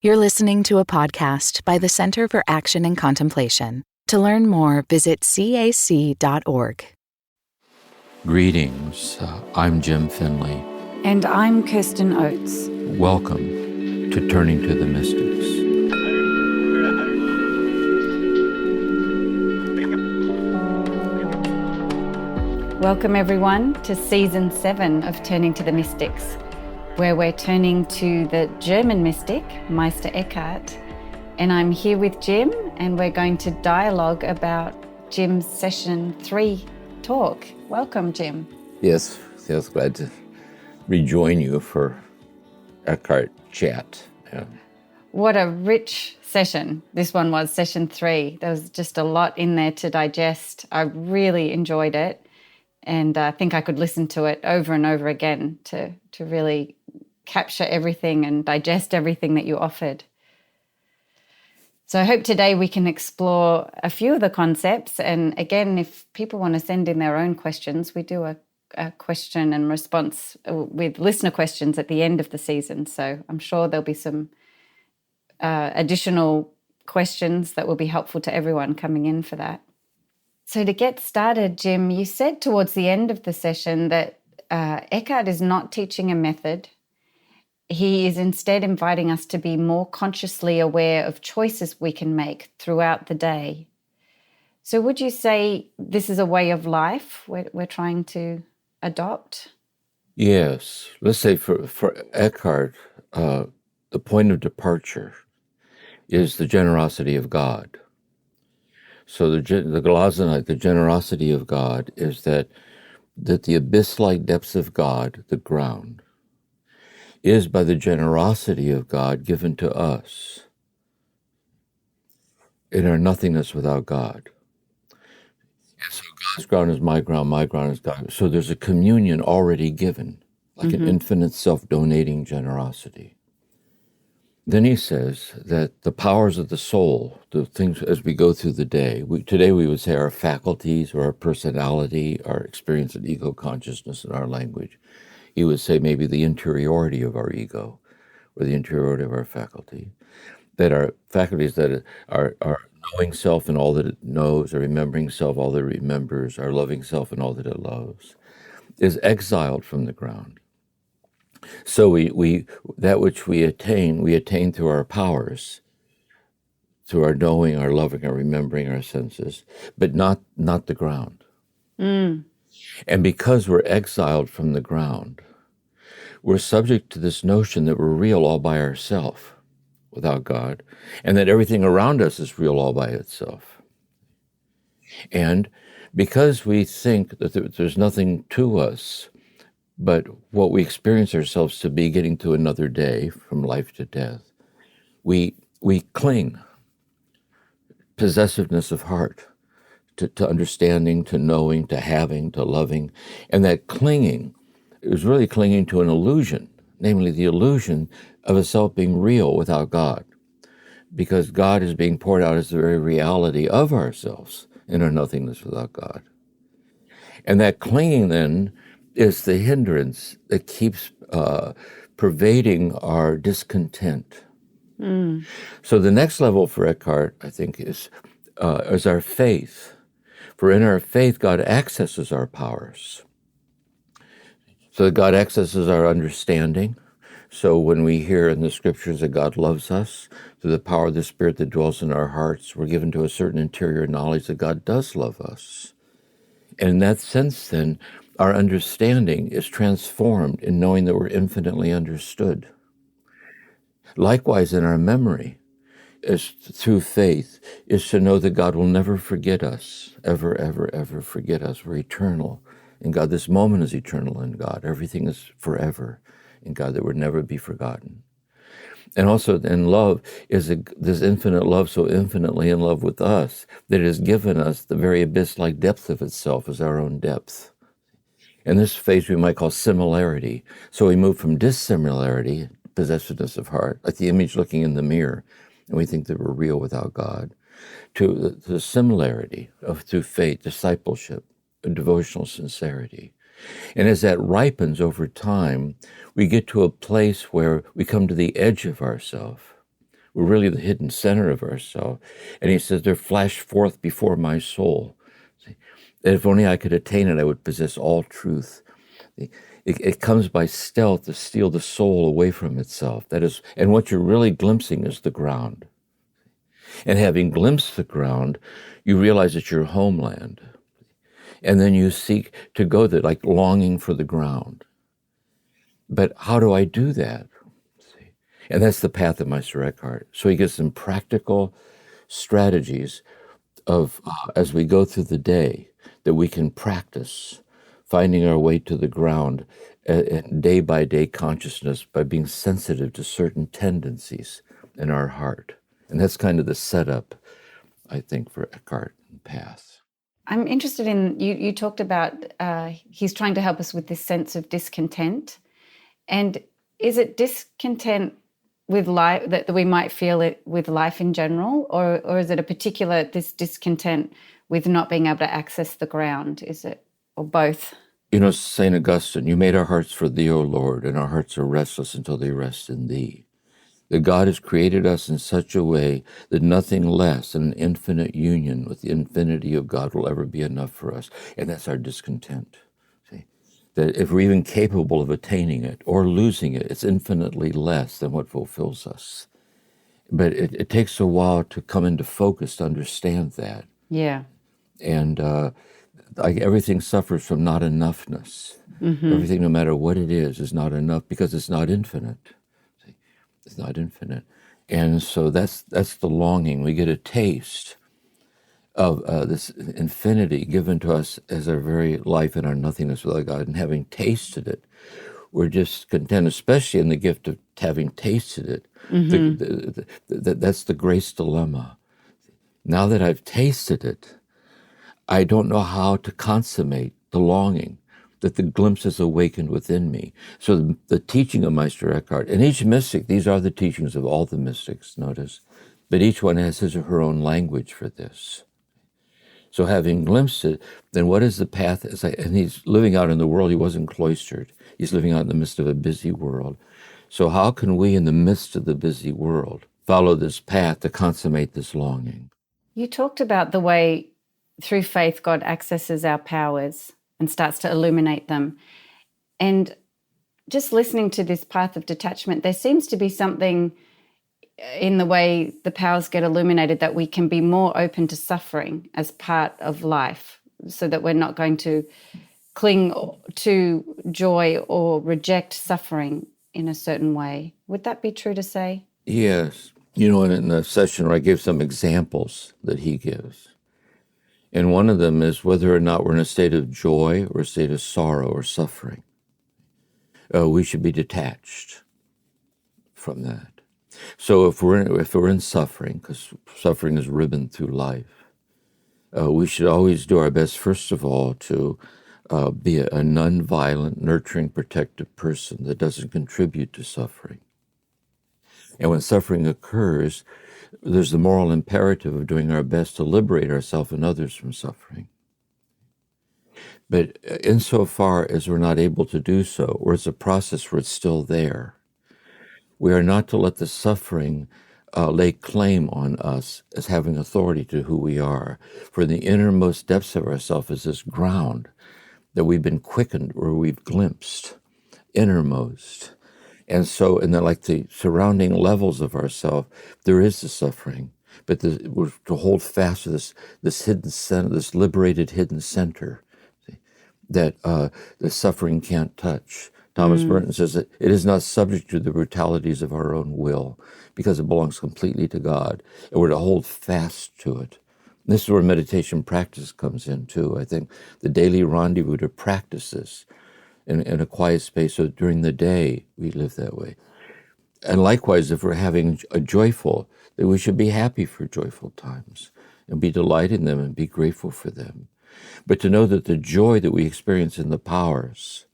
You're listening to a podcast by the Center for Action and Contemplation. To learn more, visit cac.org. Greetings, I'm Jim Finley. And I'm Kirsten Oates. Welcome to Turning to the Mystics. Welcome everyone to Season 7 of Turning to the Mystics, where we're turning to the German mystic, Meister Eckhart. And I'm here with Jim, and we're going to dialogue about Jim's Session 3 talk. Welcome, Jim. Yes, glad to rejoin you for Eckhart chat. Yeah. What a rich session this one was, Session 3. There was just a lot in there to digest. I really enjoyed it, and I think I could listen to it over and over again to really capture everything and digest everything that you offered. So I hope today we can explore a few of the concepts. And again, if people want to send in their own questions, we do a question and response with listener questions at the end of the season. So I'm sure there'll be some additional questions that will be helpful to everyone coming in for that. So to get started, Jim, you said towards the end of the session that Eckhart is not teaching a method. He is instead inviting us to be more consciously aware of choices we can make throughout the day. So would you say this is a way of life we're trying to adopt? Yes. Let's say for Eckhart, the point of departure is the generosity of God. So the Gelazonite, the generosity of God, is that the abyss-like depths of God, the ground, is by the generosity of God given to us in our nothingness without God. And so God's ground is my ground is God. So there's a communion already given, like an infinite self-donating generosity. Then he says that the powers of the soul, the things as we go through the day, today we would say our faculties or our personality, our experience of ego consciousness in our language. He would say maybe the interiority of our ego or the interiority of our faculty, that our faculties that are knowing self and all that it knows, or remembering self, all that it remembers, our loving self and all that it loves, is exiled from the ground. So we that which we attain through our powers, through our knowing, our loving, our remembering, our senses, but not the ground. And because we're exiled from the ground, we're subject to this notion that we're real all by ourselves, without God, and that everything around us is real all by itself. And because we think that there's nothing to us but what we experience ourselves to be, getting to another day from life to death, we cling, possessiveness of heart, to understanding, to knowing, to having, to loving. And that clinging is really clinging to an illusion, namely the illusion of a self being real without God, because God is being poured out as the very reality of ourselves in our nothingness without God. And that clinging then is the hindrance that keeps pervading our discontent. So the next level for Eckhart, I think, is our faith. For in our faith, God accesses our powers. So that God accesses our understanding. So when we hear in the scriptures that God loves us, through the power of the Spirit that dwells in our hearts, we're given to a certain interior knowledge that God does love us. And in that sense, then, our understanding is transformed in knowing that we're infinitely understood. Likewise, in our memory, is through faith, is to know that God will never forget us, ever, ever, ever forget us. We're eternal in God. This moment is eternal in God. Everything is forever in God, that would never be forgotten. And also in love is this infinite love, so infinitely in love with us, that it has given us the very abyss-like depth of itself as our own depth. And this phase we might call similarity. So we move from dissimilarity, possessiveness of heart, like the image looking in the mirror, and we think that we're real without God, to the similarity of through faith, discipleship, devotional sincerity. And as that ripens over time, we get to a place where we come to the edge of ourself, We're really the hidden center of ourselves. And he says, they're flashed forth before my soul. See? And if only I could attain it, I would possess all truth. It comes by stealth to steal the soul away from itself. That is, and what you're really glimpsing is the ground. And having glimpsed the ground, you realize it's your homeland. And then you seek to go there, like longing for the ground. But how do I do that? See? And that's the path of Meister Eckhart. So he gives some practical strategies of as we go through the day that we can practice finding our way to the ground day by day consciousness by being sensitive to certain tendencies in our heart. And that's kind of the setup, I think, for Eckhart and path. I'm interested in, you talked about he's trying to help us with this sense of discontent. And is it discontent with life that we might feel it with life in general, or is it a particular this discontent with not being able to access the ground? Is it, or both? You know, St. Augustine, you made our hearts for thee, O Lord, and our hearts are restless until they rest in thee. That God has created us in such a way that nothing less than an infinite union with the infinity of God will ever be enough for us. And that's our discontent. See? That if we're even capable of attaining it or losing it, it's infinitely less than what fulfills us. But it takes a while to come into focus to understand that. Yeah. And like everything suffers from not enoughness. Mm-hmm. Everything, no matter what it is not enough because it's not infinite. See? It's not infinite. And so that's the longing. We get a taste of this infinity given to us as our very life and our nothingness without God. And having tasted it, we're just content, especially in the gift of having tasted it. Mm-hmm. That's the grace dilemma. Now that I've tasted it, I don't know how to consummate the longing that the glimpse has awakened within me. So the teaching of Meister Eckhart, and each mystic, these are the teachings of all the mystics, notice, but each one has his or her own language for this. So having glimpsed it, then what is the path? And he's living out in the world. He wasn't cloistered. He's living out in the midst of a busy world. So how can we, in the midst of the busy world, follow this path to consummate this longing? You talked about the way through faith God accesses our powers and starts to illuminate them. And just listening to this path of detachment, there seems to be something in the way the powers get illuminated that we can be more open to suffering as part of life, so that we're not going to cling to joy or reject suffering in a certain way. Would that be true to say? Yes. You know, in the session where I gave some examples that he gives, and one of them is whether or not we're in a state of joy or a state of sorrow or suffering. We should be detached from that. So if we're in suffering, because suffering is ribbon through life, we should always do our best, first of all, to be a non-violent, nurturing, protective person that doesn't contribute to suffering. And when suffering occurs, there's the moral imperative of doing our best to liberate ourselves and others from suffering. But insofar as we're not able to do so, or it's a process where it's still there, we are not to let the suffering lay claim on us as having authority to who we are. For the innermost depths of ourselves is this ground that we've been quickened or we've glimpsed, innermost. And so, in the surrounding levels of ourself, there is the suffering, but we're to hold fast to this hidden center, this liberated hidden center, that the suffering can't touch. Thomas Merton says that it is not subject to the brutalities of our own will because it belongs completely to God, and we're to hold fast to it. And this is where meditation practice comes in too. I think the daily rendezvous to practice this in a quiet space, so during the day we live that way. And likewise, if we're having a joyful, that we should be happy for joyful times and be delighted in them and be grateful for them. But to know that the joy that we experience in the powers,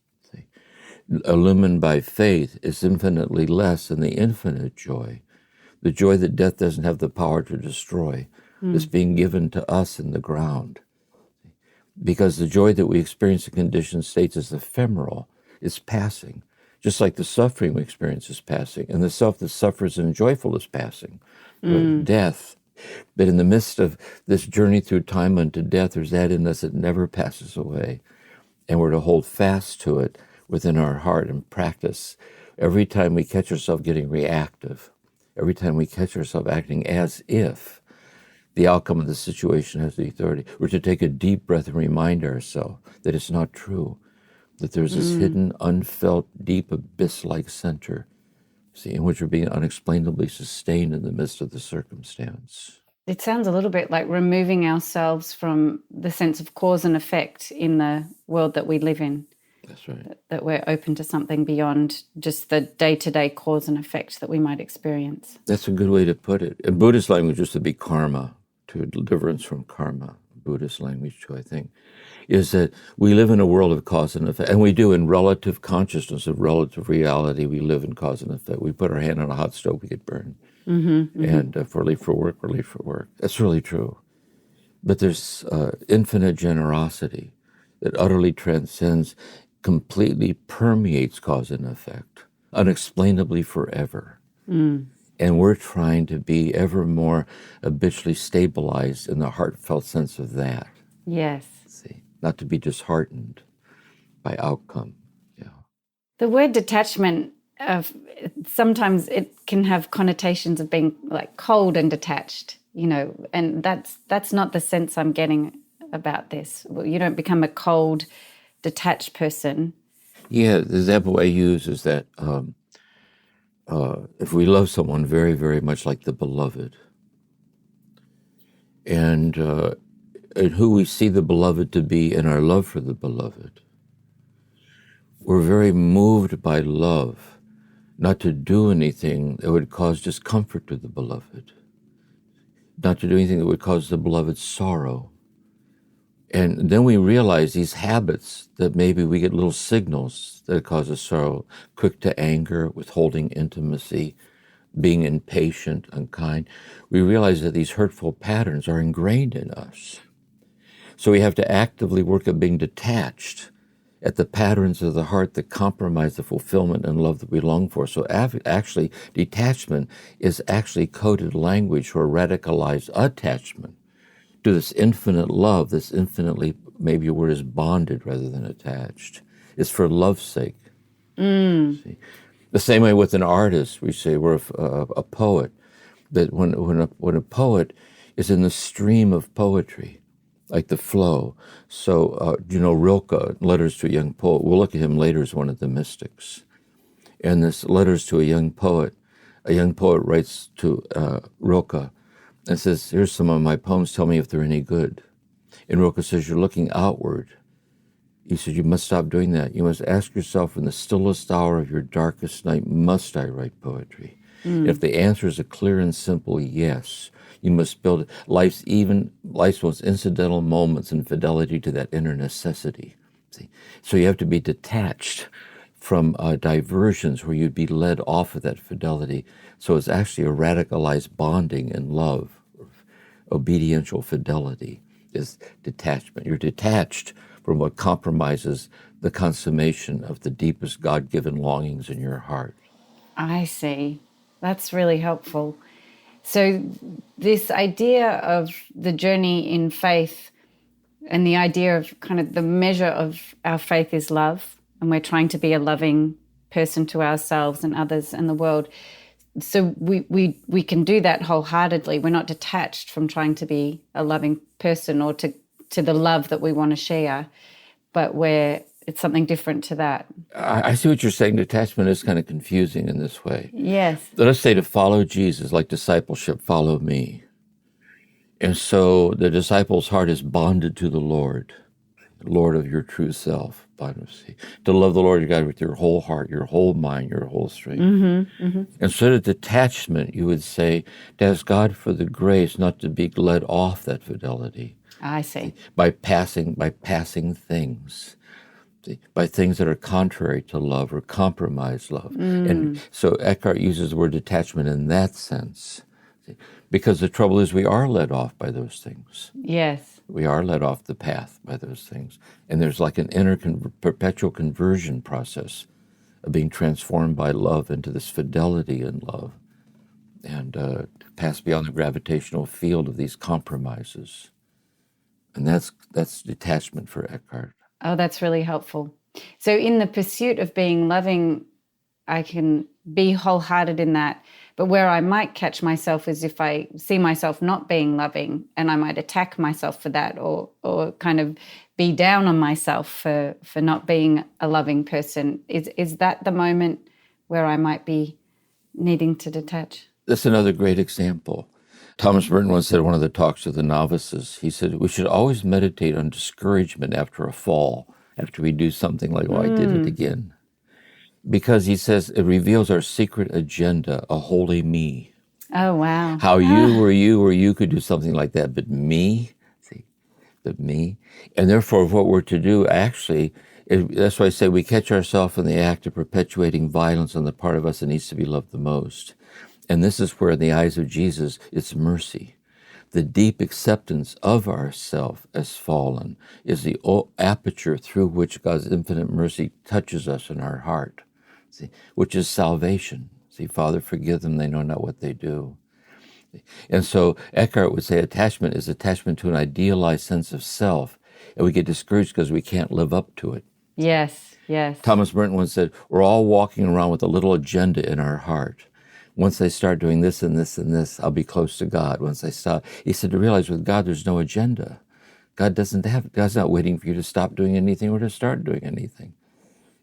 illumined by faith, is infinitely less than the infinite joy, the joy that death doesn't have the power to destroy, that's being given to us in the ground. Because the joy that we experience in conditioned states is ephemeral, it's passing. just like the suffering we experience is passing, and the self that suffers and joyful is passing. Death, that in the midst of this journey through time unto death, there's that in us that never passes away, and we're to hold fast to it within our heart and practice. Every time we catch ourselves getting reactive, every time we catch ourselves acting as if the outcome of the situation has the authority, we're to take a deep breath and remind ourselves that it's not true, that there's this hidden, unfelt, deep, abyss-like center, see, in which we're being unexplainably sustained in the midst of the circumstance. It sounds a little bit like removing ourselves from the sense of cause and effect in the world that we live in. That's right. That we're open to something beyond just the day-to-day cause and effect that we might experience. That's a good way to put it. In Buddhist language, used to be karma, to deliverance from karma. Buddhist language, too, I think, is that we live in a world of cause and effect, and we do in relative consciousness of relative reality. We live in cause and effect. We put our hand on a hot stove, we get burned. And if we're late for work, we're late for work. That's really true. But there's infinite generosity that utterly transcends, completely permeates cause and effect, unexplainably forever. And we're trying to be ever more habitually stabilized in the heartfelt sense of that. Yes. See, not to be disheartened by outcome. Yeah. The word detachment, sometimes it can have connotations of being like cold and detached, and that's not the sense I'm getting about this. You don't become a cold, detached person. Yeah, the example I use is that if we love someone very, very much like the beloved, and who we see the beloved to be in our love for the beloved, we're very moved by love, not to do anything that would cause discomfort to the beloved, not to do anything that would cause the beloved sorrow. And then we realize these habits that maybe we get little signals that cause us sorrow, quick to anger, withholding intimacy, being impatient, unkind. We realize that these hurtful patterns are ingrained in us. So we have to actively work at being detached at the patterns of the heart that compromise the fulfillment and love that we long for. So actually, detachment is actually coded language for radicalized attachment to this infinite love, this infinitely, maybe your word is bonded rather than attached. It's for love's sake. See? The same way with an artist, we say we're a poet, that when a poet is in the stream of poetry, like the flow. So, Rilke, Letters to a Young Poet, we'll look at him later as one of the mystics. And this Letters to a young poet writes to Rilke and says, here's some of my poems, tell me if they're any good. And Rilke says, you're looking outward. He said, you must stop doing that. You must ask yourself in the stillest hour of your darkest night, must I write poetry? If the answer is a clear and simple yes, you must build life's most incidental moments in fidelity to that inner necessity. See? So you have to be detached from diversions where you'd be led off of that fidelity. So it's actually a radicalized bonding in love. Obediential fidelity is detachment. You're detached from what compromises the consummation of the deepest God-given longings in your heart. I see. That's really helpful. So this idea of the journey in faith and the idea of kind of the measure of our faith is love, and we're trying to be a loving person to ourselves and others and the world. So we can do that wholeheartedly. We're not detached from trying to be a loving person or to the love that we want to share, but it's something different to that. I see what you're saying. Detachment is kind of confusing in this way. Yes. Let's say to follow Jesus, like discipleship, follow me. And so the disciple's heart is bonded to the Lord of your true self. To love the Lord your God with your whole heart, your whole mind, your whole strength. Instead of detachment, you would say, to ask God for the grace not to be led off that fidelity. I see. By passing things. By things that are contrary to love or compromise love. And so Eckhart uses the word detachment in that sense. Because the trouble is we are led off by those things. Yes. We are led off the path by those things. And there's like an inner perpetual conversion process of being transformed by love into this fidelity in love, and to pass beyond the gravitational field of these compromises. And that's detachment for Eckhart. Oh, that's really helpful. So in the pursuit of being loving, I can be wholehearted in that. But where I might catch myself is if I see myself not being loving, and I might attack myself for that, or kind of be down on myself for not being a loving person. Is that the moment where I might be needing to detach? That's another great example. Thomas Merton once said in one of the talks to the novices, he said, we should always meditate on discouragement after a fall, after we do something like, I did it again. Because he says it reveals our secret agenda, a holy me. Oh, wow. How you could do something like that, but me, me. And therefore what we're to do actually, that's why I say we catch ourselves in the act of perpetuating violence on the part of us that needs to be loved the most. And this is where in the eyes of Jesus, it's mercy. The deep acceptance of ourself as fallen is the aperture through which God's infinite mercy touches us in our heart, see, which is salvation. See, Father, forgive them, they know not what they do. And so Eckhart would say attachment is attachment to an idealized sense of self, and we get discouraged because we can't live up to it. Yes, yes. Thomas Merton once said, we're all walking around with a little agenda in our heart. Once I start doing this and this and this, I'll be close to God. Once I stop, he said, to realize with God, there's no agenda. God's not waiting for you to stop doing anything or to start doing anything.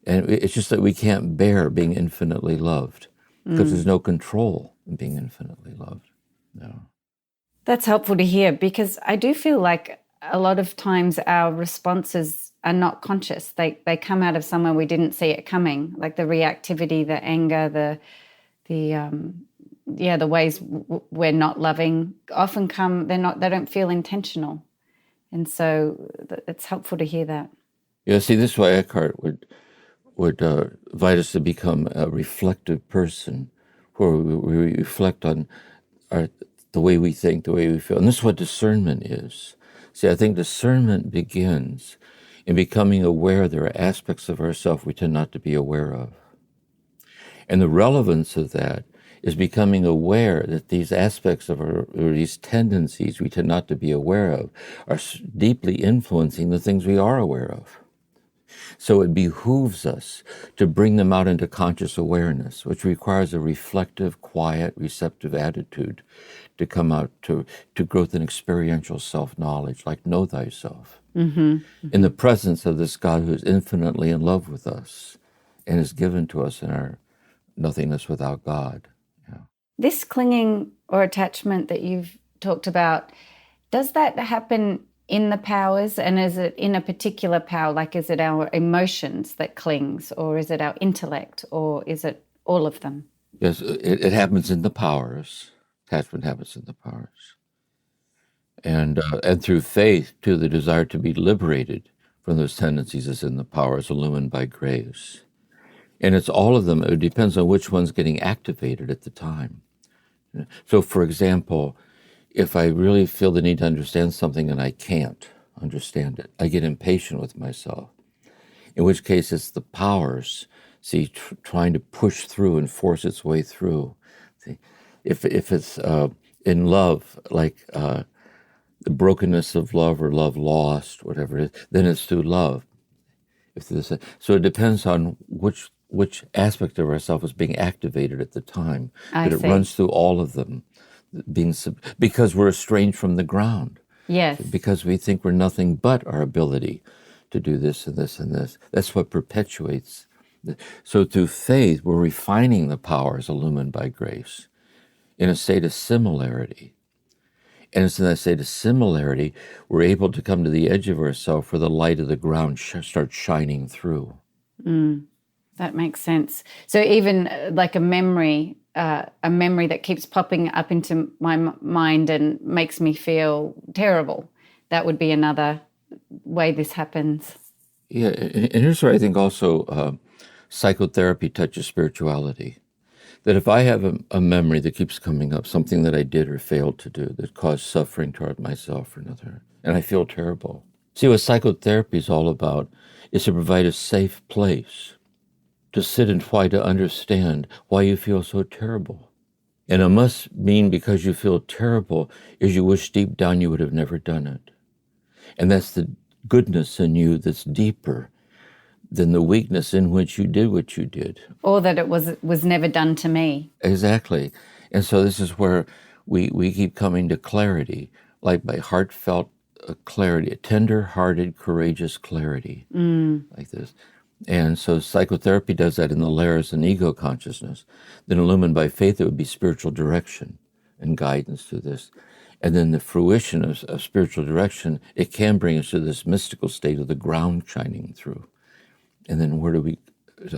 And it's just that we can't bear being infinitely loved because there's no control in being infinitely loved. No. That's helpful to hear, because I do feel like a lot of times our responses are not conscious. They come out of somewhere we didn't see it coming, like the reactivity, the anger, the ways we're not loving often come, they don't feel intentional. And so it's helpful to hear that. Yeah, see, this is why Eckhart would invite us to become a reflective person, where we reflect on the way we think, the way we feel. And this is what discernment is. See, I think discernment begins in becoming aware there are aspects of ourselves we tend not to be aware of. And the relevance of that is becoming aware that these aspects of or these tendencies we tend not to be aware of are deeply influencing the things we are aware of. So it behooves us to bring them out into conscious awareness, which requires a reflective, quiet, receptive attitude to come out to growth in experiential self-knowledge, like know thyself, in the presence of this God who is infinitely in love with us and is given to us in our nothingness without God. Yeah. This clinging or attachment that you've talked about, does that happen in the powers, and is it in a particular power? Like, is it our emotions that clings, or is it our intellect, or is it all of them? Yes, it happens in the powers. Attachment happens in the powers. And through faith, too, the desire to be liberated from those tendencies is in the powers, illumined by grace. And it's all of them. It depends on which one's getting activated at the time. So, for example, if I really feel the need to understand something and I can't understand it, I get impatient with myself, in which case it's the powers, see, trying to push through and force its way through. See, if it's in love, like the brokenness of love or love lost, whatever it is, then it's through love. So it depends on which aspect of ourself is being activated at the time. But it runs through all of them, because we're estranged from the ground. Yes. Because we think we're nothing but our ability to do this and this and this. That's what perpetuates. So through faith, we're refining the powers illumined by grace in a state of similarity. And it's in that state of similarity, we're able to come to the edge of ourselves where the light of the ground starts shining through. That makes sense. So even like a memory that keeps popping up into my mind and makes me feel terrible, that would be another way this happens. Yeah, and here's where I think also psychotherapy touches spirituality. That if I have a memory that keeps coming up, something that I did or failed to do that caused suffering toward myself or another, and I feel terrible. See, what psychotherapy is all about is to provide a safe place to sit and try to understand why you feel so terrible. And it must mean because you feel terrible is you wish deep down you would have never done it. And that's the goodness in you that's deeper than the weakness in which you did what you did. Or that it was never done to me. Exactly. And so this is where we keep coming to clarity, like by heartfelt clarity, a tender-hearted, courageous clarity, like this. And so psychotherapy does that in the layers and ego consciousness. Then illumined by faith, it would be spiritual direction and guidance to this. And then the fruition of spiritual direction, it can bring us to this mystical state of the ground shining through. And then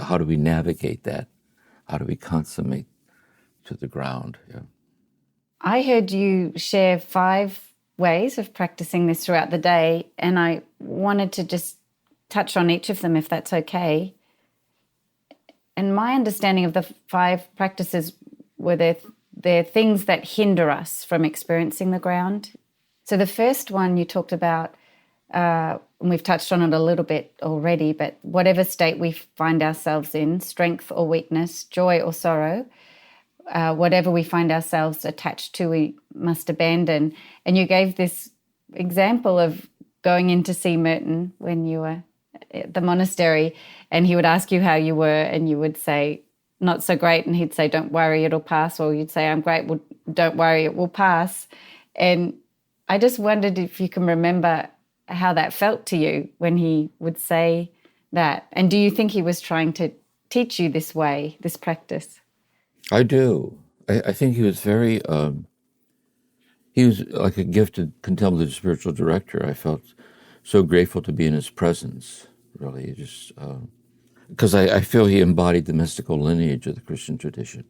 how do we navigate that? How do we consummate to the ground? Yeah. I heard you share 5 ways of practicing this throughout the day, and I wanted to just touch on each of them, if that's okay. And my understanding of the 5 practices were they're things that hinder us from experiencing the ground. So the first one you talked about, and we've touched on it a little bit already, but whatever state we find ourselves in, strength or weakness, joy or sorrow, whatever we find ourselves attached to, we must abandon. And you gave this example of going in to see Merton when you were at the monastery, and he would ask you how you were, and you would say, not so great, and he'd say, don't worry, it'll pass, or you'd say, I'm great, well, don't worry, it will pass. And I just wondered if you can remember how that felt to you when he would say that. And do you think he was trying to teach you this way, this practice? I do. I think he was very, he was like a gifted contemplative spiritual director. I felt so grateful to be in his presence, really, just because I feel he embodied the mystical lineage of the Christian tradition.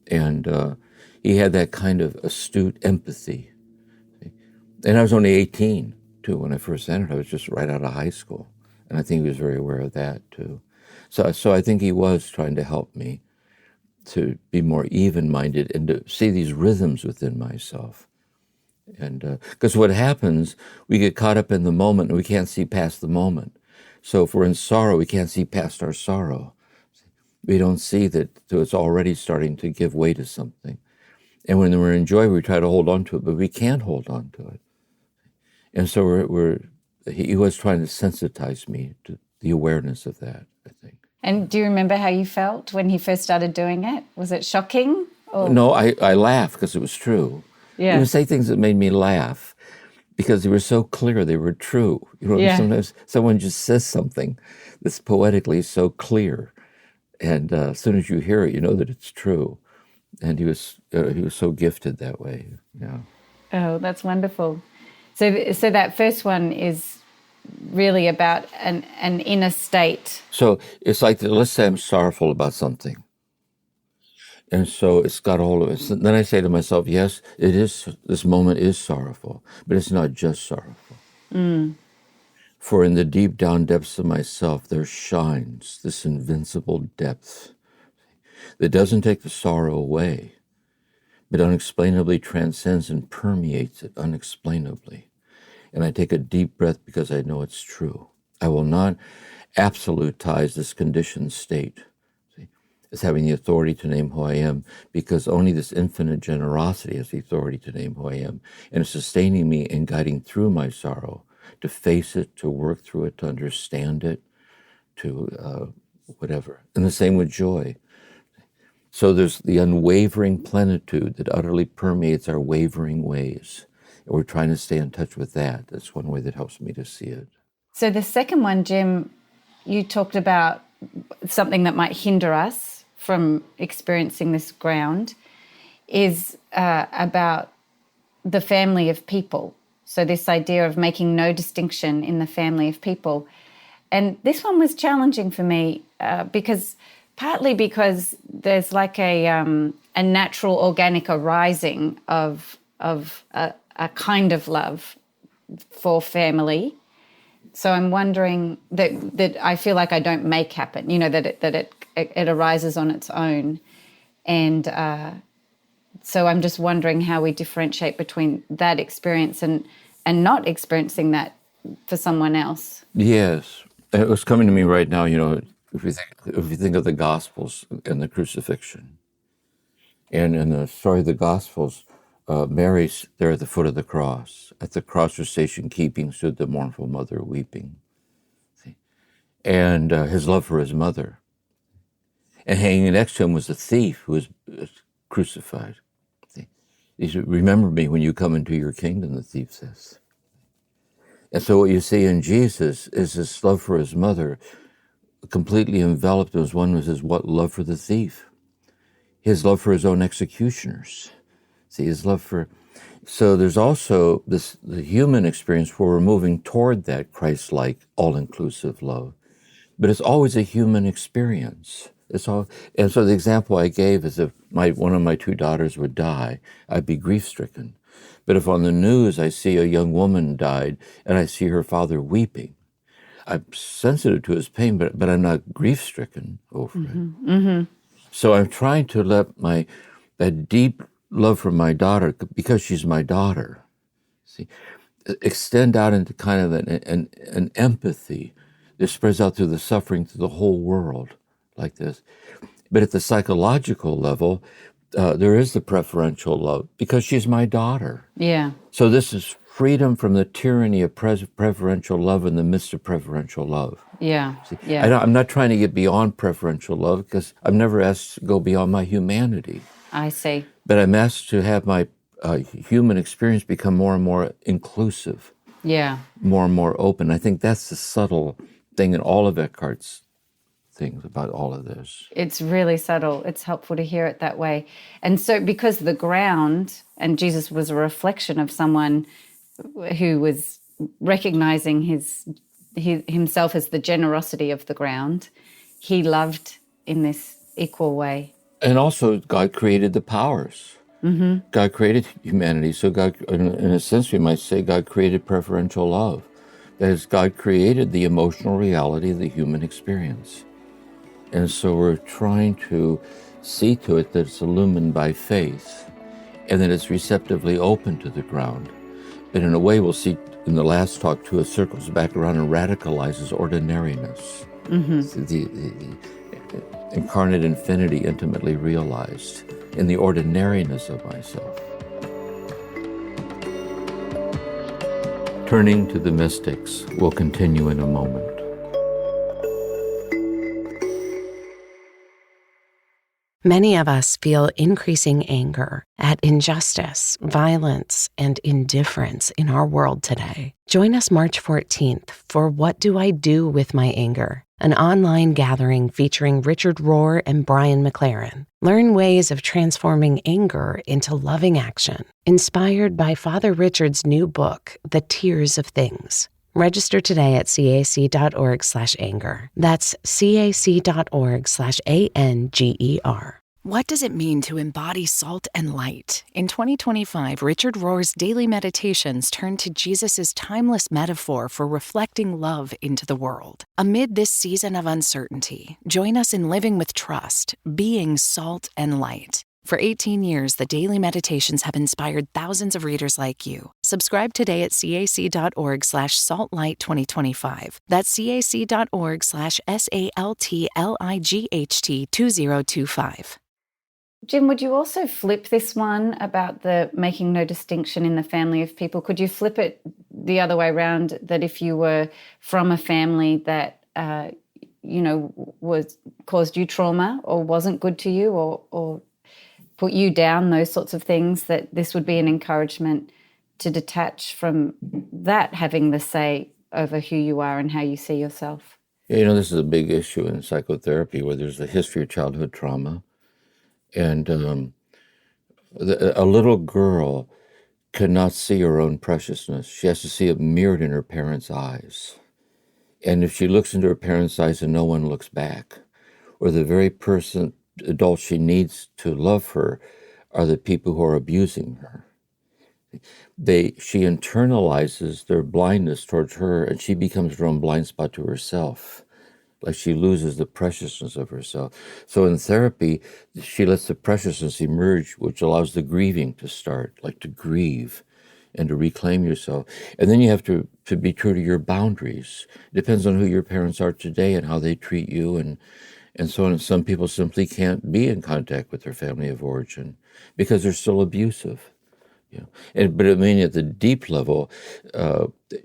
And he had that kind of astute empathy. And I was only 18, too, when I first entered. I was just right out of high school. And I think he was very aware of that, too. So I think he was trying to help me to be more even-minded and to see these rhythms within myself. And because what happens, we get caught up in the moment and we can't see past the moment. So if we're in sorrow, we can't see past our sorrow. We don't see that so it's already starting to give way to something. And when we're in joy, we try to hold on to it, but we can't hold on to it. And so he was trying to sensitize me to the awareness of that, I think. And do you remember how you felt when he first started doing it? Was it shocking? Or? No, I laughed because it was true. Yeah. He would say things that made me laugh because they were so clear, they were true. You know, Yeah. Sometimes someone just says something that's poetically so clear, and as soon as you hear it, you know that it's true. And he was so gifted that way. Yeah. Oh, that's wonderful. So that first one is really about an inner state. So it's like, let's say I'm sorrowful about something. And so it's got a hold of it. So then I say to myself, yes, it is. This moment is sorrowful, but it's not just sorrowful. For in the deep down depths of myself, there shines this invincible depth that doesn't take the sorrow away, but unexplainably transcends and permeates it unexplainably. And I take a deep breath because I know it's true. I will not absolutize this conditioned state as having the authority to name who I am, because only this infinite generosity has the authority to name who I am, and is sustaining me and guiding through my sorrow, to face it, to work through it, to understand it, to whatever. And the same with joy. So there's the unwavering plenitude that utterly permeates our wavering ways. And we're trying to stay in touch with that. That's one way that helps me to see it. So the second one, Jim, you talked about something that might hinder us from experiencing this ground is about the family of people. So this idea of making no distinction in the family of people. And this one was challenging for me partly because there's like a natural organic arising of a kind of love for family. So I'm wondering that I feel like I don't make happen, you know, that it arises on its own. And so I'm just wondering how we differentiate between that experience and not experiencing that for someone else. Yes. It was coming to me right now, you know, if you think of the Gospels and the crucifixion, and in the story of the Gospels, Mary's there at the foot of the cross. At the cross for station keeping stood the mournful mother weeping. See? And his love for his mother. And hanging next to him was a thief who was crucified. See? He said, remember me when you come into your kingdom, the thief says. And so what you see in Jesus is his love for his mother completely enveloped as one was his love for the thief. His love for his own executioners. See, his love for... So there's also the human experience where we're moving toward that Christ-like, all-inclusive love. But it's always a human experience. And so the example I gave is if one of my two daughters would die, I'd be grief-stricken. But if on the news I see a young woman died and I see her father weeping, I'm sensitive to his pain, but I'm not grief-stricken over it. Mm-hmm. So I'm trying to let that deep love for my daughter, because she's my daughter, see, extend out into kind of an empathy that spreads out through the suffering to the whole world like this. But at the psychological level, there is the preferential love because she's my daughter. Yeah. So this is freedom from the tyranny of preferential love in the midst of preferential love. Yeah. See, Yeah. I'm not trying to get beyond preferential love because I'm never asked to go beyond my humanity. I see. But I'm asked to have my human experience become more and more inclusive. Yeah. More and more open. I think that's the subtle thing in all of Eckhart's things about all of this. It's really subtle. It's helpful to hear it that way. And so because the ground, and Jesus was a reflection of someone who was recognizing himself as the generosity of the ground, he loved in this equal way. And also God created the powers. Mm-hmm. God created humanity. So God, in a sense, we might say God created preferential love. That is, God created the emotional reality of the human experience. And so we're trying to see to it that it's illumined by faith and that it's receptively open to the ground. And in a way, we'll see in the last talk too, it circles back around and radicalizes ordinariness. Mm-hmm. The incarnate infinity intimately realized in the ordinariness of myself. Turning to the mystics, we'll continue in a moment. Many of us feel increasing anger at injustice, violence, and indifference in our world today. Join us March 14th for What Do I Do With My Anger? An online gathering featuring Richard Rohr and Brian McLaren. Learn ways of transforming anger into loving action. Inspired by Father Richard's new book, The Tears of Things. Register today at cac.org/anger. That's cac.org/ANGER. What does it mean to embody salt and light? In 2025, Richard Rohr's daily meditations turn to Jesus' timeless metaphor for reflecting love into the world. Amid this season of uncertainty, join us in living with trust, being salt and light. For 18 years, the daily meditations have inspired thousands of readers like you. Subscribe today at cac.org/saltlight2025. That's cac.org/SALTLIGHT2025. Jim, would you also flip this one about the making no distinction in the family of people? Could you flip it the other way around, that if you were from a family that, was caused you trauma or wasn't good to you or put you down, those sorts of things, that this would be an encouragement to detach from that having the say over who you are and how you see yourself? This is a big issue in psychotherapy where there's a history of childhood trauma. And a little girl cannot see her own preciousness. She has to see it mirrored in her parents' eyes. And if she looks into her parents' eyes and no one looks back, or the very adult she needs to love her are the people who are abusing her, she internalizes their blindness towards her, and she becomes her own blind spot to herself. Like she loses the preciousness of herself. So in therapy, she lets the preciousness emerge, which allows the grieving to start, like to grieve. and to reclaim yourself. And then you have to be true to your boundaries. It depends on who your parents are today and how they treat you and so on. And some people simply can't be in contact with their family of origin because they're still abusive. But I mean, at the deep level,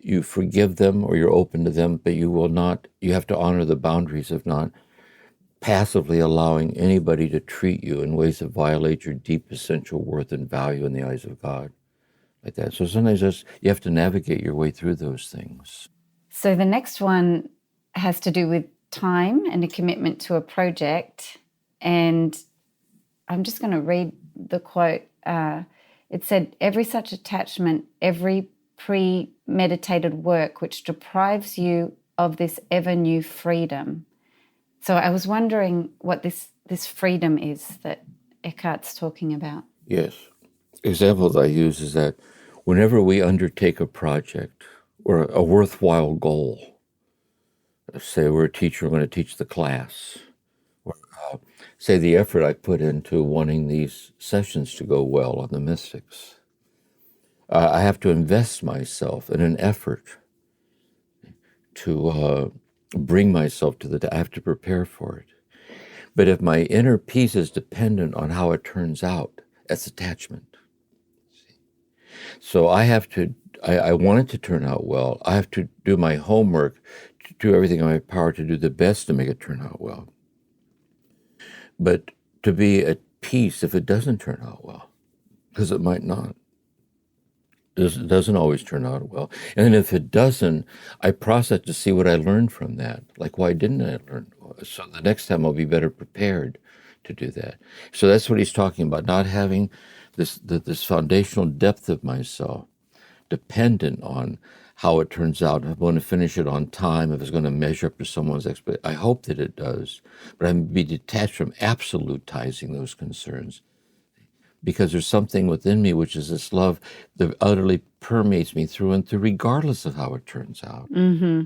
you forgive them or you're open to them, but you have to honor the boundaries of not passively allowing anybody to treat you in ways that violate your deep essential worth and value in the eyes of God. Like that. So sometimes you have to navigate your way through those things. So the next one has to do with time and a commitment to a project. And I'm just going to read the quote. It said, every such attachment, every premeditated work which deprives you of this ever new freedom. So I was wondering what this freedom is that Eckhart's talking about. Yes. Examples I use is that whenever we undertake a project or a worthwhile goal, say we're a teacher, we're going to teach the class, or say the effort I put into wanting these sessions to go well on the mystics, I have to invest myself in an effort to bring myself to I have to prepare for it. But if my inner peace is dependent on how it turns out, that's attachment. So I want it to turn out well. I have to do my homework, to do everything in my power to do the best to make it turn out well. But to be at peace if it doesn't turn out well, because it might not. It doesn't always turn out well. And if it doesn't, I process to see what I learned from that. Like, why didn't I learn? So the next time I'll be better prepared to do that. So that's what he's talking about, not having this foundational depth of myself dependent on how it turns out. If I want to finish it on time, if it's going to measure up to someone's expectation, I hope that it does. But I'm be detached from absolutizing those concerns, because there's something within me, which is this love that utterly permeates me through and through, regardless of how it turns out. Mm-hmm.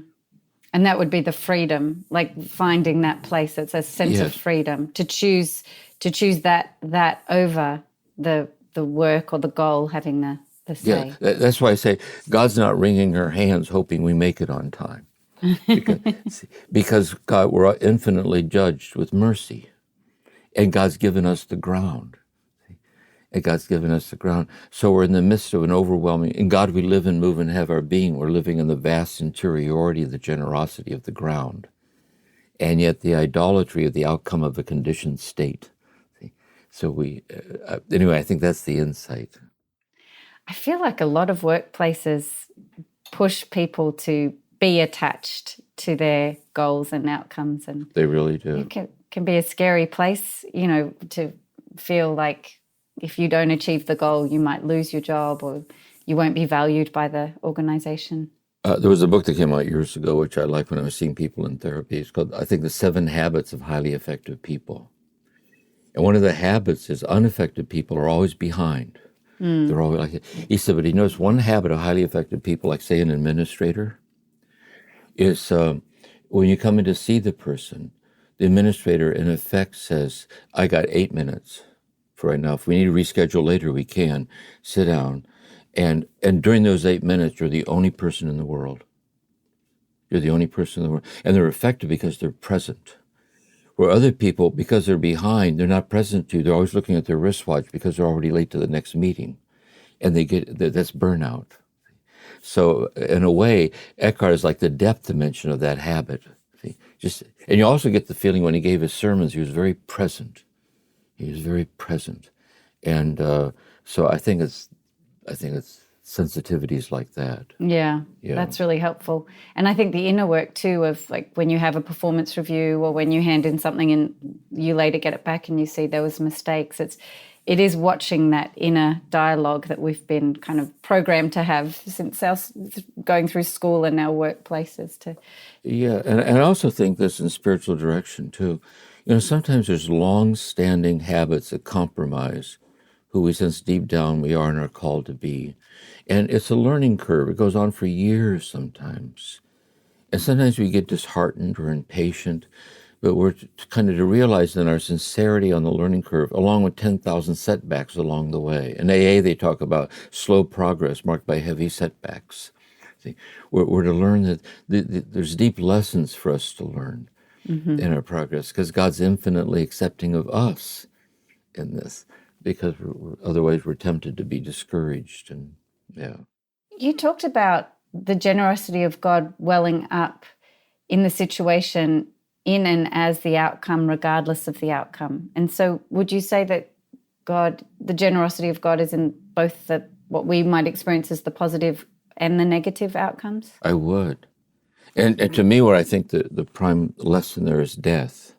And that would be the freedom, like finding that place that's a sense of freedom to choose that over the work or the goal having the say. Yeah, that's why I say God's not wringing her hands hoping we make it on time. Because God, we're infinitely judged with mercy. And God's given us the ground. And God's given us the ground. So we're in the midst of an overwhelming, in God we live and move and have our being. We're living in the vast interiority of the generosity of the ground. And yet the idolatry of the outcome of a conditioned state. So anyway, I think that's the insight. I feel like a lot of workplaces push people to be attached to their goals and outcomes. And they really do. It can be a scary place, to feel like if you don't achieve the goal, you might lose your job or you won't be valued by the organization. There was a book that came out years ago, which I liked when I was seeing people in therapy. It's called, I think, The 7 Habits of Highly Effective People. And one of the habits is unaffected people are always behind. They're always like, he said, but he knows one habit of highly effective people, like say an administrator, is when you come in to see the person, the administrator in effect says, I got 8 minutes for right now. If we need to reschedule later, we can. Sit down. And during those 8 minutes, you're the only person in the world. You're the only person in the world. And they're effective because they're present. Where other people, because they're behind, they're not present to you. They're always looking at their wristwatch because they're already late to the next meeting. And that's burnout. So in a way, Eckhart is like the depth dimension of that habit. See? And you also get the feeling when he gave his sermons, he was very present. He was very present. And so I think it's sensitivities like that. Yeah, that's really helpful. And I think the inner work too of like when you have a performance review or when you hand in something and you later get it back and you see there was mistakes, it is watching that inner dialogue that we've been kind of programmed to have since going through school and our workplaces to. Yeah, and I also think this in spiritual direction too. Sometimes there's long-standing habits that compromise who we sense deep down we are and are called to be. And it's a learning curve. It goes on for years sometimes. And sometimes we get disheartened or impatient. But we're kind of to realize that our sincerity on the learning curve, along with 10,000 setbacks along the way. In AA, they talk about slow progress marked by heavy setbacks. See, we're to learn that there's deep lessons for us to learn in our progress, because God's infinitely accepting of us in this, because otherwise we're tempted to be discouraged. And yeah. You talked about the generosity of God welling up in the situation, in and as the outcome, regardless of the outcome. And so would you say that the generosity of God is in both what we might experience as the positive and the negative outcomes? I would. And to me, what I think the prime lesson there is death.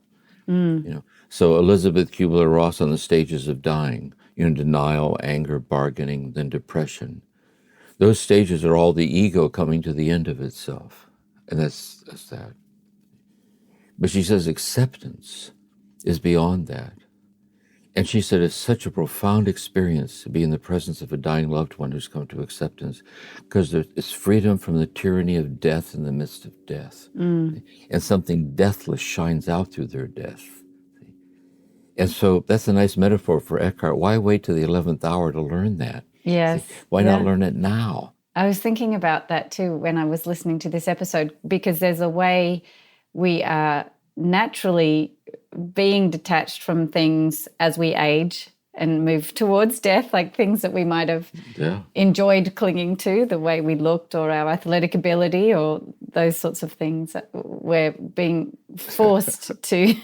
So Elizabeth Kubler-Ross on the stages of dying, denial, anger, bargaining, then depression. Those stages are all the ego coming to the end of itself. And that's that. But she says acceptance is beyond that. And she said it's such a profound experience to be in the presence of a dying loved one who's come to acceptance, because it's freedom from the tyranny of death in the midst of death. And something deathless shines out through their death. And so that's a nice metaphor for Eckhart. Why wait to the 11th hour to learn that? Yes. Why not learn it now? I was thinking about that too when I was listening to this episode, because there's a way we are naturally being detached from things as we age and move towards death, like things that we might have enjoyed clinging to, the way we looked or our athletic ability or those sorts of things. We're being forced to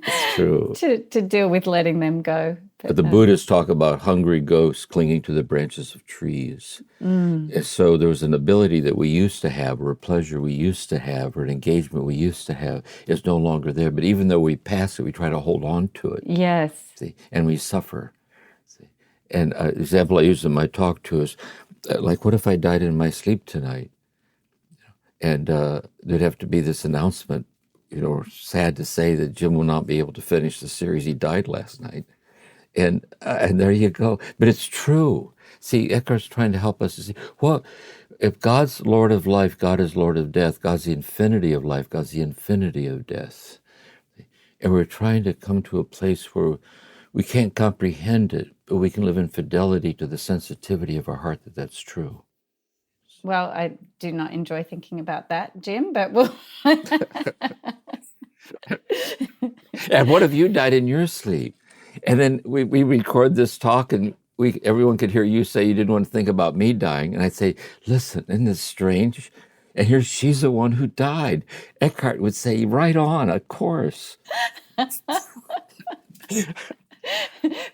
It's true. to deal with letting them go. But the Buddhists talk about hungry ghosts clinging to the branches of trees. And so there was an ability that we used to have, or a pleasure we used to have, or an engagement we used to have is no longer there. But even though we pass it, we try to hold on to it. Yes. See, and we suffer. See. And an example I use in my talk too is, like, what if I died in my sleep tonight? And there'd have to be this announcement, sad to say that Jim will not be able to finish the series. He died last night. And there you go. But it's true. See, Eckhart's trying to help us to see, well, if God's Lord of life, God is Lord of death. God's the infinity of life. God's the infinity of death. And we're trying to come to a place where we can't comprehend it, but we can live in fidelity to the sensitivity of our heart that that's true. Well, I do not enjoy thinking about that, Jim, but we'll... And what if you died in your sleep? And then we record this talk, and everyone could hear you say you didn't want to think about me dying. And I'd say, listen, isn't this strange? And she's the one who died. Eckhart would say, right on, of course.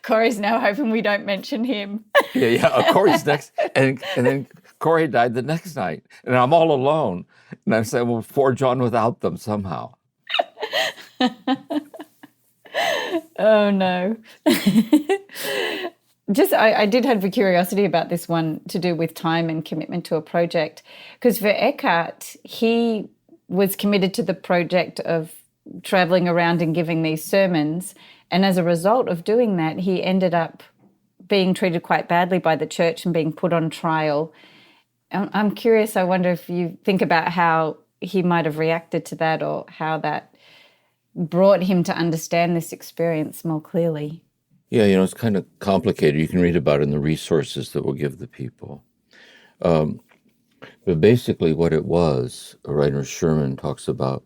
Corey's now hoping we don't mention him. Yeah, Corey's next. And then Corey died the next night. And I'm all alone. And I'm saying, we'll forge on without them somehow. Oh, no. I did have a curiosity about this one to do with time and commitment to a project. Because for Eckhart, he was committed to the project of traveling around and giving these sermons. And as a result of doing that, he ended up being treated quite badly by the church and being put on trial. I'm curious, I wonder if you think about how he might have reacted to that, or how that brought him to understand this experience more clearly. Yeah, it's kind of complicated. You can read about it in the resources that we'll give the people. But basically what it was, a writer Sherman talks about,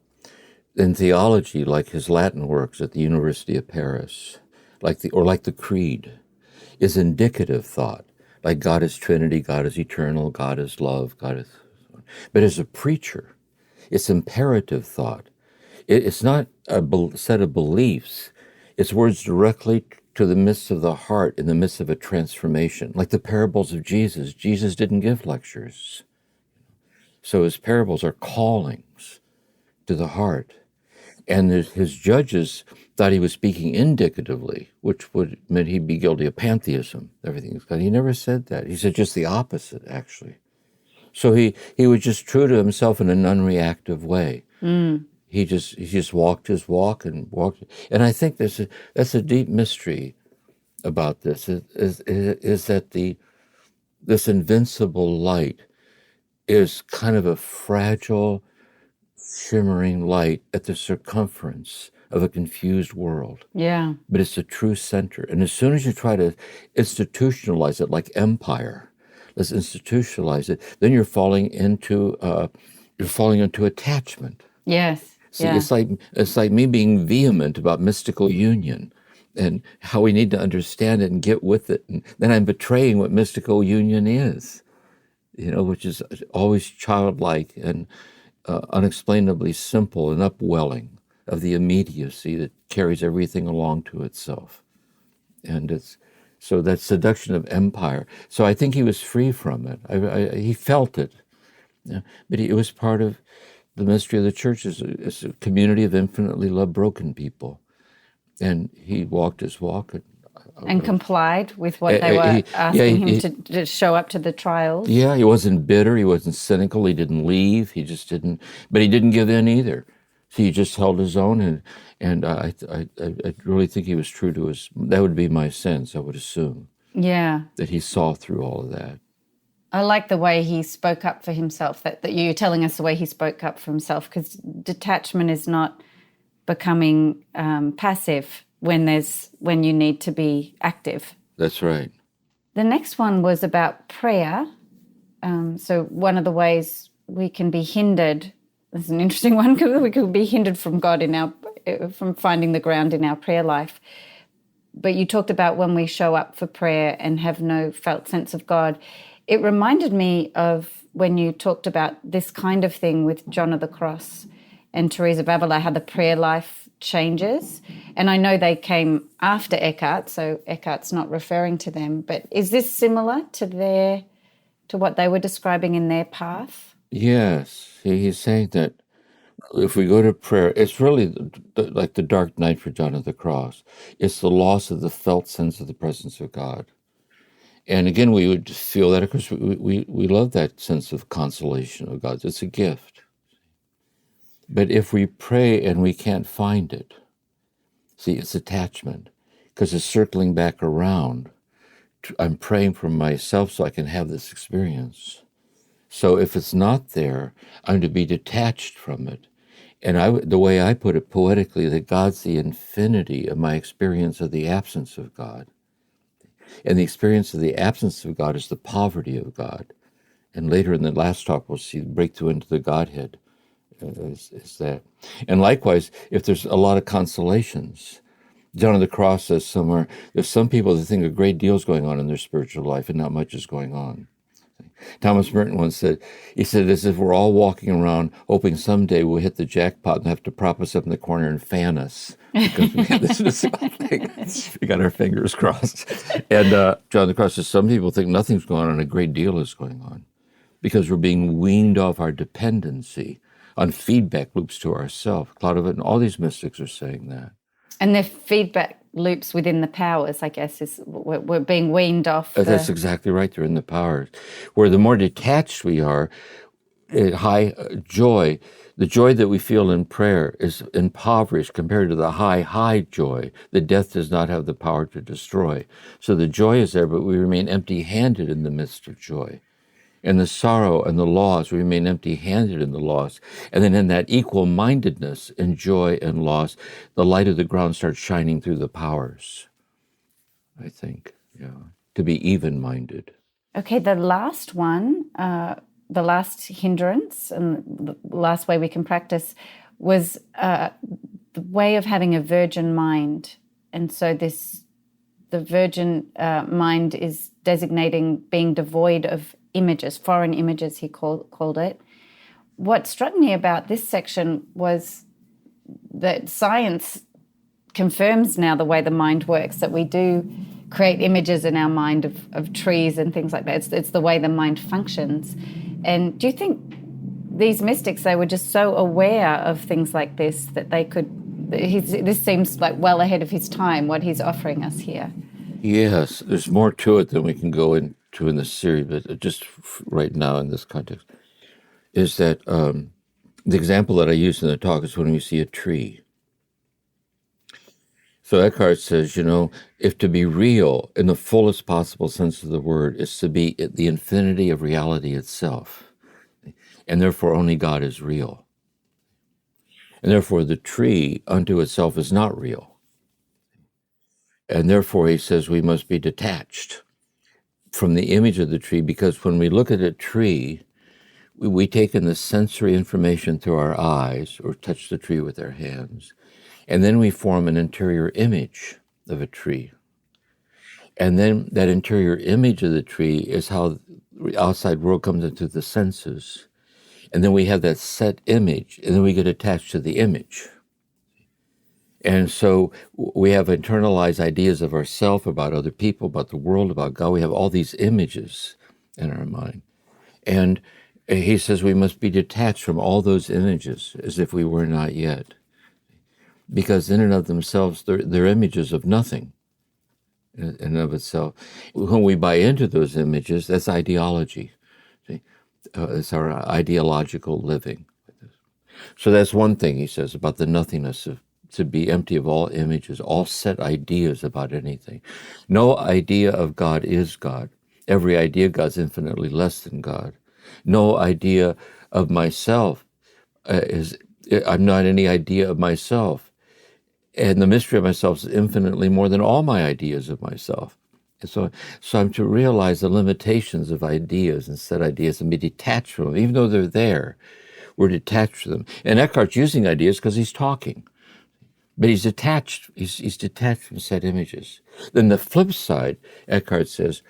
in theology, like his Latin works at the University of Paris, like the Creed, is indicative thought. Like God is Trinity, God is eternal, God is love, God is... But as a preacher, it's imperative thought. It's not a set of beliefs. It's words directly to the midst of the heart, in the midst of a transformation. Like the parables of Jesus. Jesus didn't give lectures. So his parables are callings to the heart. And his judges thought he was speaking indicatively, which would mean he'd be guilty of pantheism. Everything is God. He never said that. He said just the opposite, actually. So he was just true to himself in an unreactive way. He just walked his walk and walked. And I think that's a deep mystery about this, is that this invincible light is kind of a fragile shimmering light at the circumference of a confused world. Yeah. But it's the true center. And as soon as you try to institutionalize it like empire, let's institutionalize it, then you're falling into attachment. Yes. See, yeah. it's like me being vehement about mystical union and how we need to understand it and get with it. And then I'm betraying what mystical union is, which is always childlike and unexplainably simple and upwelling of the immediacy that carries everything along to itself. And so that seduction of empire. So I think he was free from it. He felt it, but it was part of the mystery of the church. Is a community of infinitely loved broken people, and he walked his walk and complied with what they were asking him to show up to the trials. Yeah, he wasn't bitter. He wasn't cynical. He didn't leave. He just didn't. But he didn't give in either. So he just held his own, and I really think he was true to his. That would be my sense. I would assume. Yeah. That he saw through all of that. I like the way he spoke up for himself. That you're telling us the way he spoke up for himself, because detachment is not becoming passive when you need to be active. That's right. The next one was about prayer. So one of the ways we can be hindered. This is an interesting one, because we could be hindered from God from finding the ground in our prayer life. But you talked about when we show up for prayer and have no felt sense of God. It reminded me of when you talked about this kind of thing with John of the Cross and Teresa of Avila, how the prayer life changes. And I know they came after Eckhart, so Eckhart's not referring to them. But is this similar to what they were describing in their path? Yes, he's saying that if we go to prayer, it's really like the dark night for John of the Cross. It's the loss of the felt sense of the presence of God. And again, we would feel that, of course, we love that sense of consolation of God. It's a gift. But if we pray and we can't find it, see, it's attachment, because it's circling back around. I'm praying for myself so I can have this experience. So if it's not there, I'm to be detached from it. And the way I put it poetically, that God's the infinity of my experience of the absence of God. And the experience of the absence of God is the poverty of God. And later in the last talk, we'll see the breakthrough into the Godhead is that. And likewise, if there's a lot of consolations, John of the Cross says somewhere, there's some people that think a great deal is going on in their spiritual life and not much is going on. Thomas Merton once said, as if we're all walking around hoping someday we'll hit the jackpot and have to prop us up in the corner and fan us because we have this thing. We got our fingers crossed. And John of the Cross says, some people think nothing's going on and a great deal is going on because we're being weaned off our dependency on feedback loops to ourselves. Cloudovit and all these mystics are saying that. And the feedback loops within the powers, I guess, is we're being weaned off. That's exactly right. They're in the powers. Where the more detached we are, high joy, the joy that we feel in prayer is impoverished compared to the high joy that death does not have the power to destroy. So the joy is there, but we remain empty-handed in the midst of joy. And the sorrow and the loss, we remain empty-handed in the loss. And then in that equal-mindedness in joy and loss, the light of the ground starts shining through the powers, I think, to be even-minded. Okay, the last one, the last hindrance and the last way we can practice was the way of having a virgin mind. And so the virgin mind is designating being devoid of images, foreign images, he called it. What struck me about this section was that science confirms now the way the mind works, that we do create images in our mind of trees and things like that. It's the way the mind functions. And do you think these mystics, they were just so aware of things like this that they could, this seems like well ahead of his time, what he's offering us here? Yes, there's more to it than we can go into in this series, but just right now in this context, is that the example that I use in the talk is when we see a tree. So Eckhart says, if to be real in the fullest possible sense of the word is to be the infinity of reality itself, and therefore only God is real. And therefore, the tree unto itself is not real. And therefore, he says we must be detached from the image of the tree, because when we look at a tree, we take in the sensory information through our eyes or touch the tree with our hands, and then we form an interior image of a tree. And then that interior image of the tree is how the outside world comes into the senses. And then we have that set image, and then we get attached to the image. And so we have internalized ideas of ourselves, about other people, about the world, about God. We have all these images in our mind. And he says we must be detached from all those images as if we were not yet. Because in and of themselves, they're images of nothing in and of itself. When we buy into those images, that's ideology. See? It's our ideological living. So that's one thing he says about the nothingness of to be empty of all images, all set ideas about anything. No idea of God is God. Every idea of God's infinitely less than God. No idea of myself I'm not any idea of myself. And the mystery of myself is infinitely more than all my ideas of myself. And so I'm to realize the limitations of ideas and set ideas and be detached from them. Even though they're there, we're detached from them. And Eckhart's using ideas because he's talking. But he's detached. He's detached from set images. Then the flip side, Eckhart says,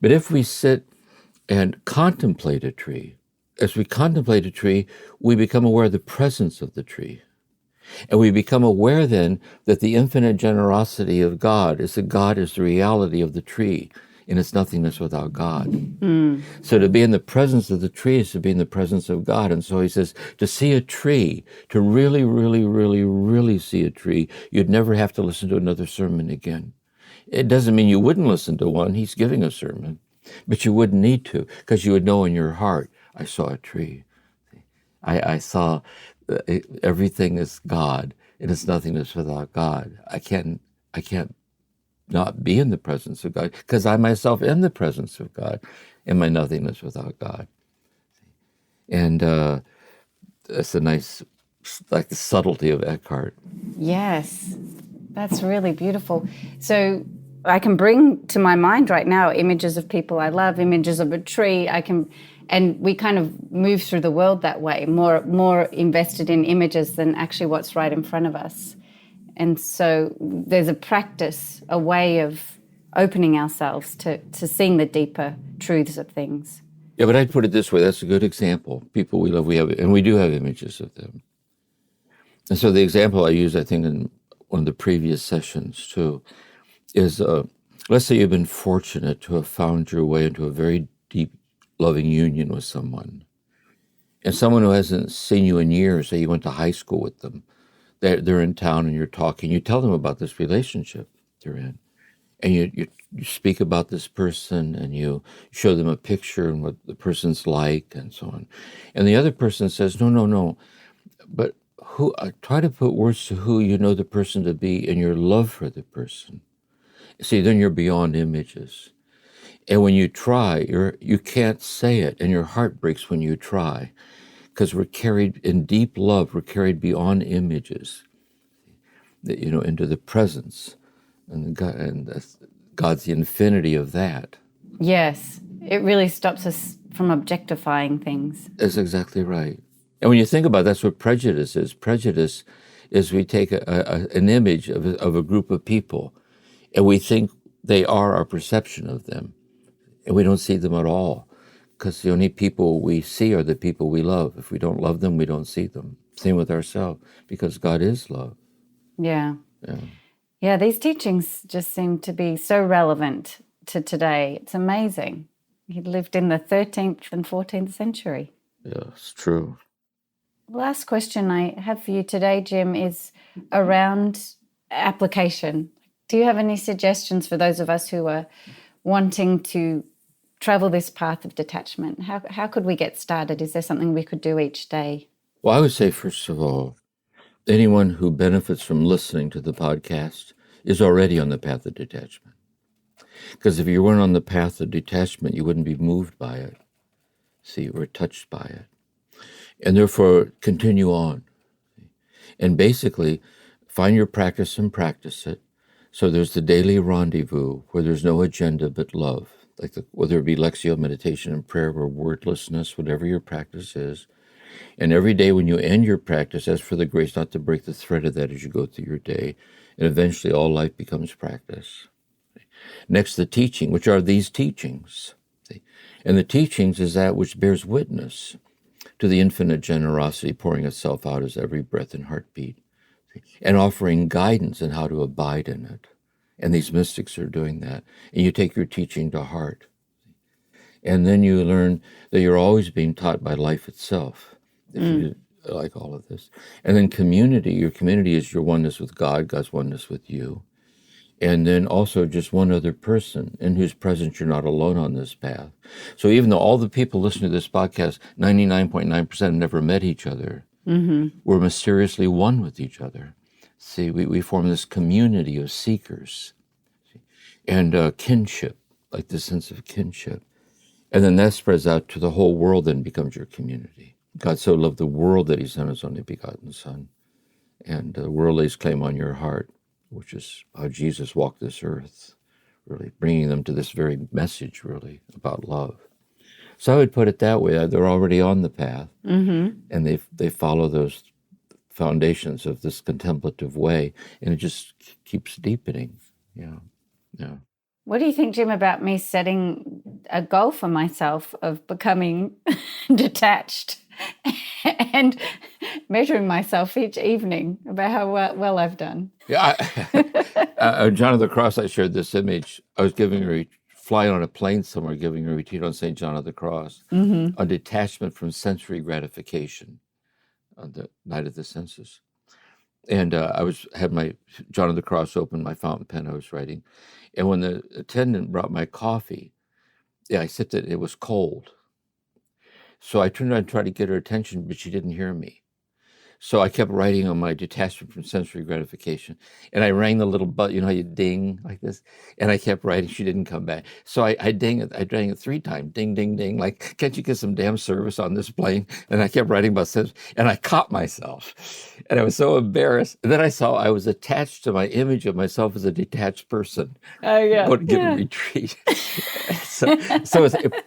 but if we sit and contemplate a tree, as we contemplate a tree, we become aware of the presence of the tree. And we become aware then that the infinite generosity of God is that God is the reality of the tree, and it's nothingness without God. So to be in the presence of the tree is to be in the presence of God. And so he says, to see a tree, to really, really, really, really see a tree, you'd never have to listen to another sermon again. It doesn't mean you wouldn't listen to one. He's giving a sermon. But you wouldn't need to, because you would know in your heart, I saw a tree. I saw everything is God, and it's nothingness without God. I can't not be in the presence of God, because I myself am the presence of God in my nothingness without God. And that's a nice, like the subtlety of Eckhart. Yes, that's really beautiful. So I can bring to my mind right now images of people I love, images of a tree. And we kind of move through the world that way, more invested in images than actually what's right in front of us. And so there's a practice, a way of opening ourselves to seeing the deeper truths of things. Yeah, but I'd put it this way. That's a good example. People we love, and we do have images of them. And so the example I used, I think, in one of the previous sessions too, is let's say you've been fortunate to have found your way into a very deep, loving union with someone. And someone who hasn't seen you in years, say you went to high school with them, they're in town and you're talking, you tell them about this relationship they're in. And you speak about this person and you show them a picture and what the person's like and so on. And the other person says, no, but try to put words to who you know the person to be and your love for the person. See, then you're beyond images. And when you try, you can't say it, and your heart breaks when you try, because we're carried in deep love. We're carried beyond images, into the presence, and God's the infinity of that. Yes, it really stops us from objectifying things. That's exactly right. And when you think about it, that's what prejudice is. Prejudice is we take an image of a group of people, and we think they are our perception of them. And we don't see them at all, because the only people we see are the people we love. If we don't love them, we don't see them. Same with ourselves, because God is love. Yeah. Yeah, these teachings just seem to be so relevant to today. It's amazing. He lived in the 13th and 14th century. Yeah, it's true. Last question I have for you today, Jim, is around application. Do you have any suggestions for those of us who are wanting to travel this path of detachment? How could we get started? Is there something we could do each day? Well, I would say, first of all, anyone who benefits from listening to the podcast is already on the path of detachment. Because if you weren't on the path of detachment, you wouldn't be moved by it. See, or touched by it. And therefore, continue on. And basically, find your practice and practice it. So there's the daily rendezvous where there's no agenda but love, whether it be Lectio, meditation, and prayer, or wordlessness, whatever your practice is. And every day when you end your practice, ask for the grace not to break the thread of that as you go through your day. And eventually all life becomes practice. Next, the teaching, which are these teachings. And the teachings is that which bears witness to the infinite generosity pouring itself out as every breath and heartbeat, and offering guidance in how to abide in it. And these mystics are doing that. And you take your teaching to heart. And then you learn that you're always being taught by life itself, if you like all of this. And then community, your community is your oneness with God, God's oneness with you. And then also just one other person in whose presence you're not alone on this path. So even though all the people listening to this podcast, 99.9% have never met each other, we're mysteriously one with each other. See, we form this community of seekers and kinship, like the sense of kinship. And then that spreads out to the whole world and becomes your community. God so loved the world that he sent his only begotten Son. And the world lays claim on your heart, which is how Jesus walked this earth, really bringing them to this very message, really, about love. So I would put it that way. They're already on the path, and they follow those foundations of this contemplative way, and it just keeps deepening. Yeah. What do you think, Jim, about me setting a goal for myself of becoming detached and measuring myself each evening about how well I've done? Yeah, John of the Cross, I shared this image. I was flying on a plane somewhere, giving a retreat on St. John of the Cross, on detachment from sensory gratification on the night of the census. And I had my John of the Cross open, my fountain pen I was writing. And when the attendant brought my coffee, I sipped it, it was cold. So I turned around and tried to get her attention, but she didn't hear me. So I kept writing on my detachment from sensory gratification. And I rang the little bell, you know how you ding like this? And I kept writing, she didn't come back. So I rang it 3 times, ding, ding, ding, like, can't you get some damn service on this plane? And I kept writing about sensory, and I caught myself. And I was so embarrassed. And then I saw I was attached to my image of myself as a detached person. Oh, yeah. Go to give a retreat. so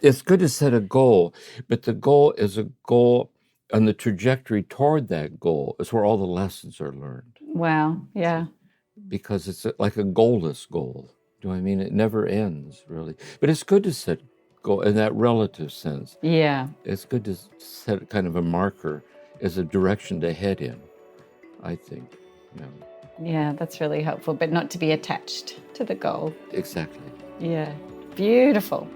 it's good to set a goal, but the goal is a goal. And the trajectory toward that goal is where all the lessons are learned. Wow, yeah. Because it's like a goalless goal. Do you know what I mean? It never ends, really. But it's good to set goal in that relative sense. Yeah. It's good to set kind of a marker as a direction to head in, I think. Yeah, that's really helpful, but not to be attached to the goal. Exactly. Yeah, beautiful.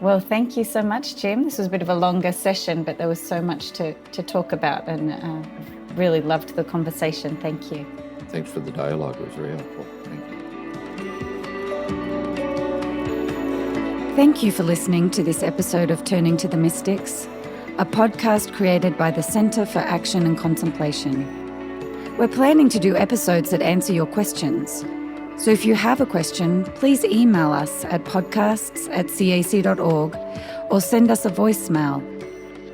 Well, thank you so much, Jim. This was a bit of a longer session, but there was so much to talk about, and really loved the conversation. Thank you. Thanks for the dialogue. It was very helpful. Thank you. Thank you for listening to this episode of Turning to the Mystics, a podcast created by the Center for Action and Contemplation. We're planning to do episodes that answer your questions. So if you have a question, please email us at podcasts@cac.org or send us a voicemail.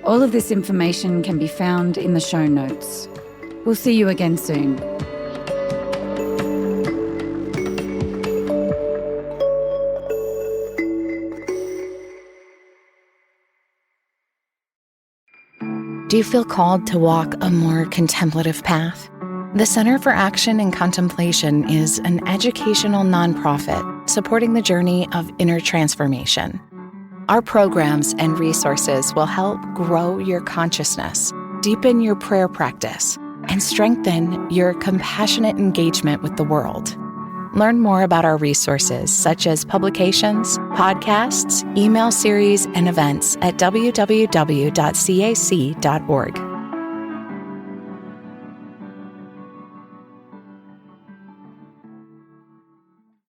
All of this information can be found in the show notes. We'll see you again soon. Do you feel called to walk a more contemplative path? The Center for Action and Contemplation is an educational nonprofit supporting the journey of inner transformation. Our programs and resources will help grow your consciousness, deepen your prayer practice, and strengthen your compassionate engagement with the world. Learn more about our resources, such as publications, podcasts, email series, and events at www.cac.org.